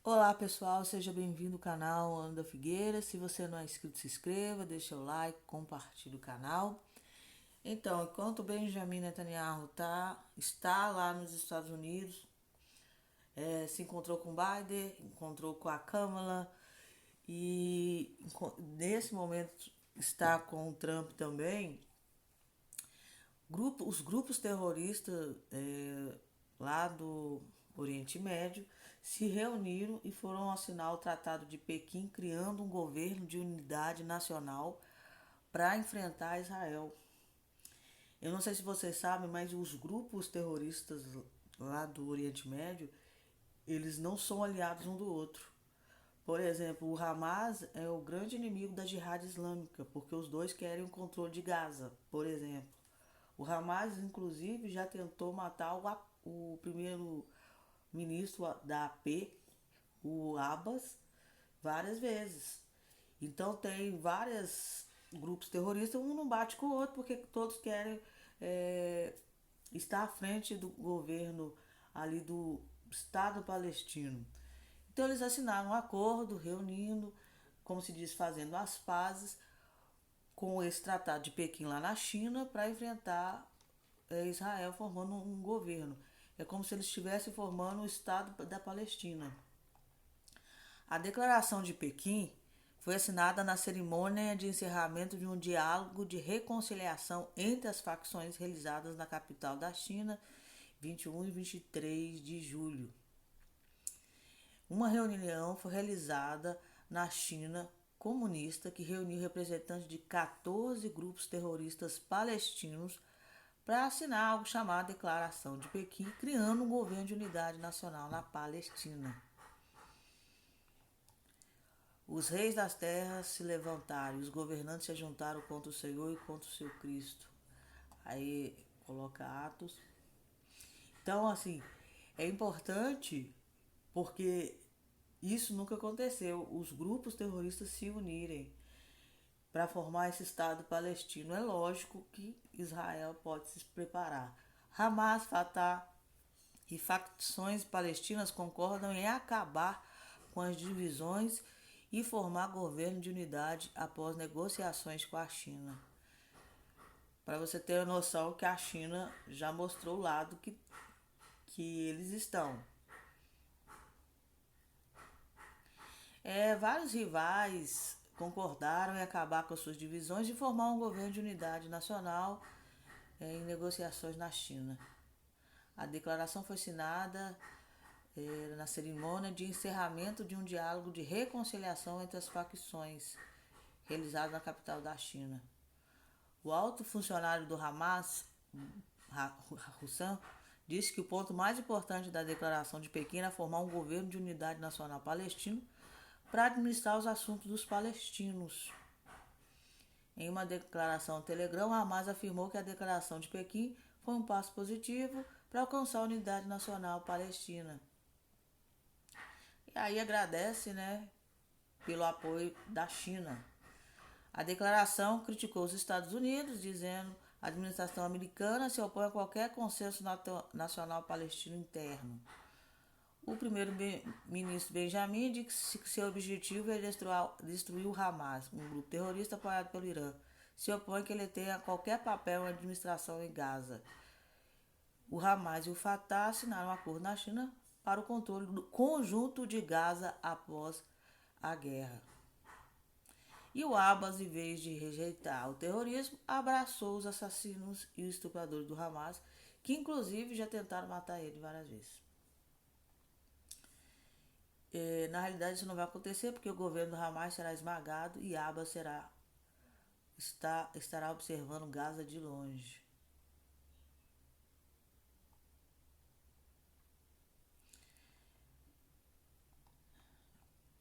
Olá pessoal, seja bem-vindo ao canal Ana Figueira. Se você não é inscrito, se inscreva, deixa o like, compartilhe o canal. Então, enquanto Benjamin Netanyahu está lá nos Estados Unidos, se encontrou com Biden, encontrou com a Kamala e nesse momento está com o Trump também. Os grupos terroristas lá do Oriente Médio se reuniram e foram assinar o Tratado de Pequim, criando um governo de unidade nacional para enfrentar Israel. Eu não sei se vocês sabem, mas os grupos terroristas lá do Oriente Médio, eles não são aliados um do outro. Por exemplo, o Hamas é o grande inimigo da Jihad Islâmica, porque os dois querem o controle de Gaza, por exemplo. O Hamas, inclusive, já tentou matar o primeiro-ministro da AP, o Abbas, várias vezes. Então tem vários grupos terroristas, um não bate com o outro, porque todos querem é, estar à frente do governo ali do Estado palestino. Então eles assinaram um acordo, reunindo, como se diz, fazendo as pazes com esse tratado de Pequim lá na China para enfrentar Israel formando um governo. É como se eles estivessem formando o Estado da Palestina. A Declaração de Pequim foi assinada na cerimônia de encerramento de um diálogo de reconciliação entre as facções realizadas na capital da China, 21 e 23 de julho. Uma reunião foi realizada na China comunista que reuniu representantes de 14 grupos terroristas palestinos para assinar algo chamado Declaração de Pequim, criando um governo de unidade nacional na Palestina. Os reis das terras se levantaram, os governantes se ajuntaram contra o Senhor e contra o seu Cristo. Aí coloca Atos. Então, assim, é importante porque isso nunca aconteceu. Os grupos terroristas se unirem para formar esse Estado palestino. É lógico que Israel pode se preparar. Hamas, Fatah e facções palestinas concordam em acabar com as divisões e formar governo de unidade após negociações com a China. Para você ter a noção que a China já mostrou o lado que eles estão. Vários rivais concordaram em acabar com suas divisões e formar um governo de unidade nacional em negociações na China. A declaração foi assinada na cerimônia de encerramento de um diálogo de reconciliação entre as facções, realizado na capital da China. O alto funcionário do Hamas, Hussein, disse que o ponto mais importante da declaração de Pequim era formar um governo de unidade nacional palestino para administrar os assuntos dos palestinos. Em uma declaração ao Telegram, Hamas afirmou que a declaração de Pequim foi um passo positivo para alcançar a unidade nacional palestina. E aí agradece, né, pelo apoio da China. A declaração criticou os Estados Unidos, dizendo a administração americana se opõe a qualquer consenso nacional palestino interno. O primeiro-ministro Benjamin disse que seu objetivo é destruir o Hamas, um grupo terrorista apoiado pelo Irã. Se opõe que ele tenha qualquer papel na administração em Gaza. O Hamas e o Fatah assinaram um acordo na China para o controle do conjunto de Gaza após a guerra. E o Abbas, em vez de rejeitar o terrorismo, abraçou os assassinos e os estupradores do Hamas, que inclusive já tentaram matar ele várias vezes. Na realidade, isso não vai acontecer porque o governo do Hamas será esmagado e Abbas estará observando Gaza de longe.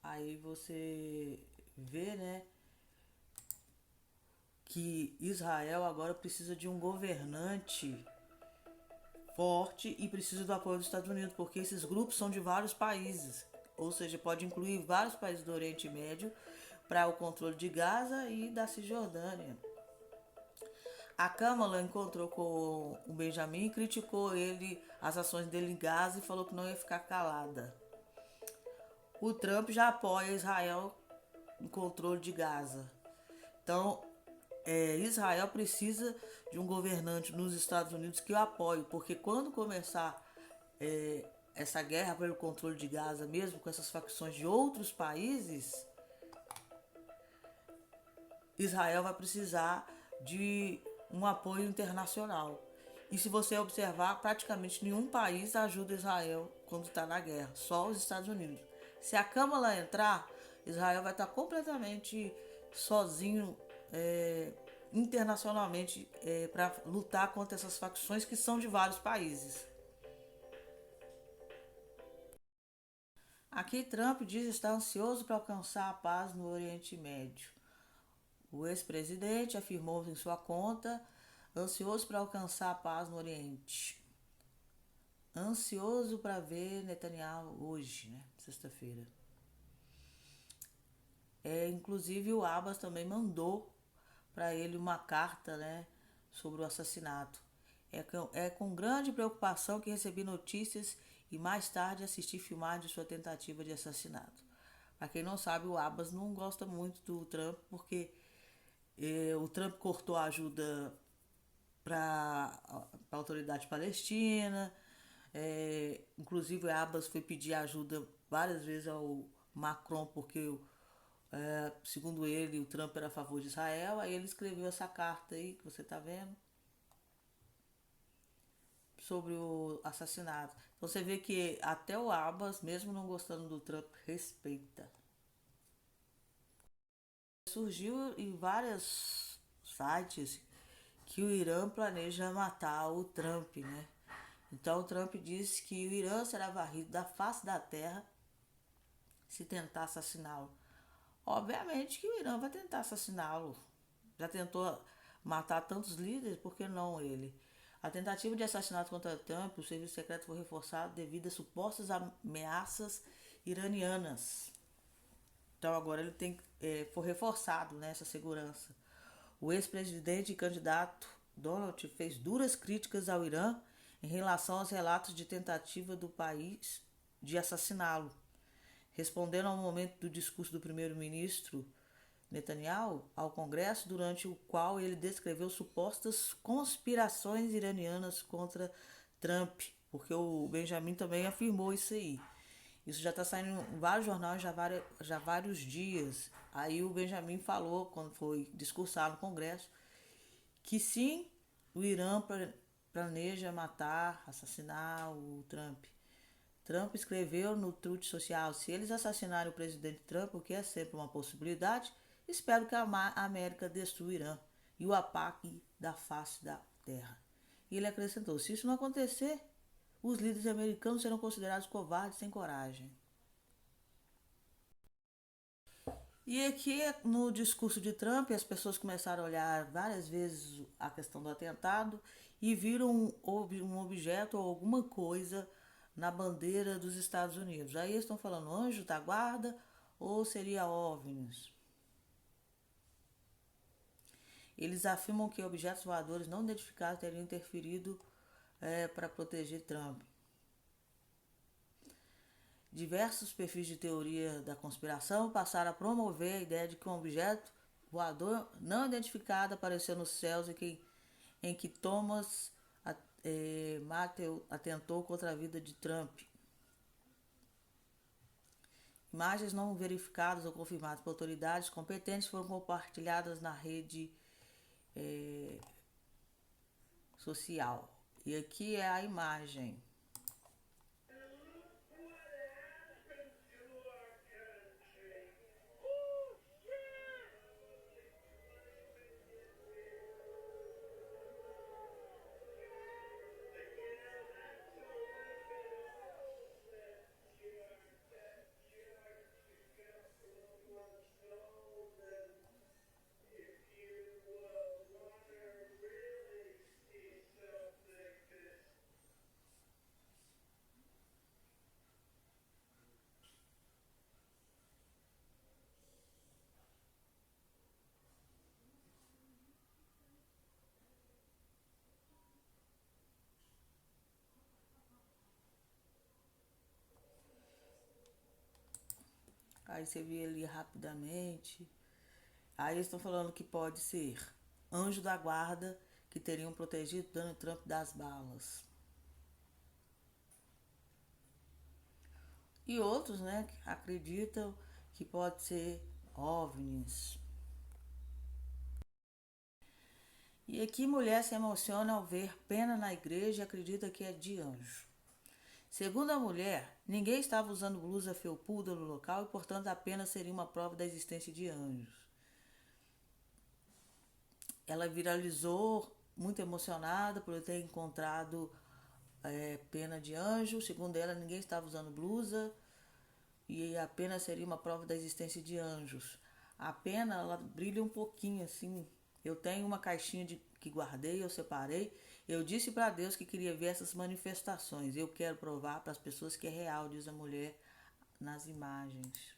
Aí você vê, né, que Israel agora precisa de um governante forte e precisa do apoio dos Estados Unidos, porque esses grupos são de vários países, ou seja, pode incluir vários países do Oriente Médio para o controle de Gaza e da Cisjordânia. A Kamala encontrou com o Benjamin e criticou ele, as ações dele em Gaza e falou que não ia ficar calada. o Trump já apoia Israel no controle de Gaza. Então, Israel precisa de um governante nos Estados Unidos que o apoie, porque quando começar essa guerra pelo controle de Gaza, mesmo com essas facções de outros países, Israel vai precisar de um apoio internacional. E se você observar, praticamente nenhum país ajuda Israel quando está na guerra, só os Estados Unidos. Se a Câmara entrar, Israel vai estar completamente sozinho internacionalmente para lutar contra essas facções que são de vários países. Aqui Trump diz estar ansioso para alcançar a paz no Oriente Médio. O ex-presidente afirmou em sua conta, ansioso para alcançar a paz no Oriente. Ansioso para ver Netanyahu hoje, né? Sexta-feira. Inclusive o Abbas também mandou para ele uma carta, né, sobre o assassinato. É com grande preocupação que recebi notícias e mais tarde assisti filmar de sua tentativa de assassinato. Para quem não sabe, o Abbas não gosta muito do Trump porque o Trump cortou a ajuda para a autoridade palestina. Inclusive, o Abbas foi pedir ajuda várias vezes ao Macron porque segundo ele, o Trump era a favor de Israel. Aí ele escreveu essa carta aí que você está vendo sobre o assassinato. Então você vê que até o Abbas, mesmo não gostando do Trump, respeita. Surgiu em vários sites que o Irã planeja matar o Trump, né? Então o Trump disse que o Irã será varrido da face da terra se tentar assassiná-lo. Obviamente que o Irã vai tentar assassiná-lo. Já tentou matar tantos líderes, por que não ele? A tentativa de assassinato contra Trump, o serviço secreto foi reforçado devido a supostas ameaças iranianas. Então agora ele foi reforçado nessa segurança. O ex-presidente e candidato Donald fez duras críticas ao Irã em relação aos relatos de tentativa do país de assassiná-lo. Respondendo ao momento do discurso do primeiro-ministro Netanyahu ao Congresso, durante o qual ele descreveu supostas conspirações iranianas contra Trump, porque o Benjamin também afirmou isso aí. Isso já está saindo em vários jornais já há vários dias. Aí o Benjamin falou, quando foi discursar no Congresso, que sim, o Irã planeja matar, assassinar o Trump. Trump escreveu no Truth Social, se eles assassinarem o presidente Trump, o que é sempre uma possibilidade, espero que a América destrua o Irã e o apague da face da terra. E ele acrescentou, se isso não acontecer, os líderes americanos serão considerados covardes sem coragem. E aqui no discurso de Trump, as pessoas começaram a olhar várias vezes a questão do atentado e viram um objeto ou alguma coisa na bandeira dos Estados Unidos. Aí eles estão falando anjo da guarda ou seria OVNIs. Eles afirmam que objetos voadores não identificados teriam interferido para proteger Trump. Diversos perfis de teoria da conspiração passaram a promover a ideia de que um objeto voador não identificado apareceu nos céus em que Thomas Mattheu atentou contra a vida de Trump. Imagens não verificadas ou confirmadas por autoridades competentes foram compartilhadas na rede social. E aqui é a imagem. Aí você vê ali rapidamente. Aí eles estão falando que pode ser anjo da guarda que teriam protegido Donald Trump das balas. E outros, né, acreditam que pode ser OVNIs. E aqui mulher se emociona ao ver pena na igreja e acredita que é de anjo. Segundo a mulher, ninguém estava usando blusa felpuda no local e, portanto, a pena seria uma prova da existência de anjos. Ela viralizou muito emocionada por ter encontrado pena de anjo. Segundo ela, ninguém estava usando blusa e a pena seria uma prova da existência de anjos. A pena, ela brilha um pouquinho assim. Eu tenho uma caixinha que guardei, eu separei. Eu disse para Deus que queria ver essas manifestações. Eu quero provar para as pessoas que é real, diz a mulher nas imagens.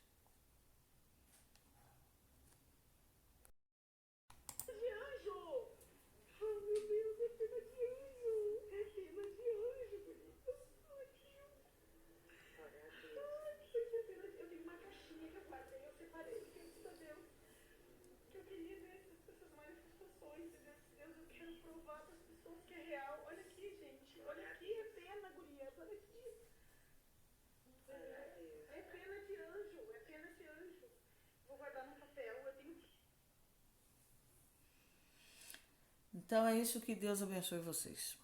Então é isso, que Deus abençoe vocês.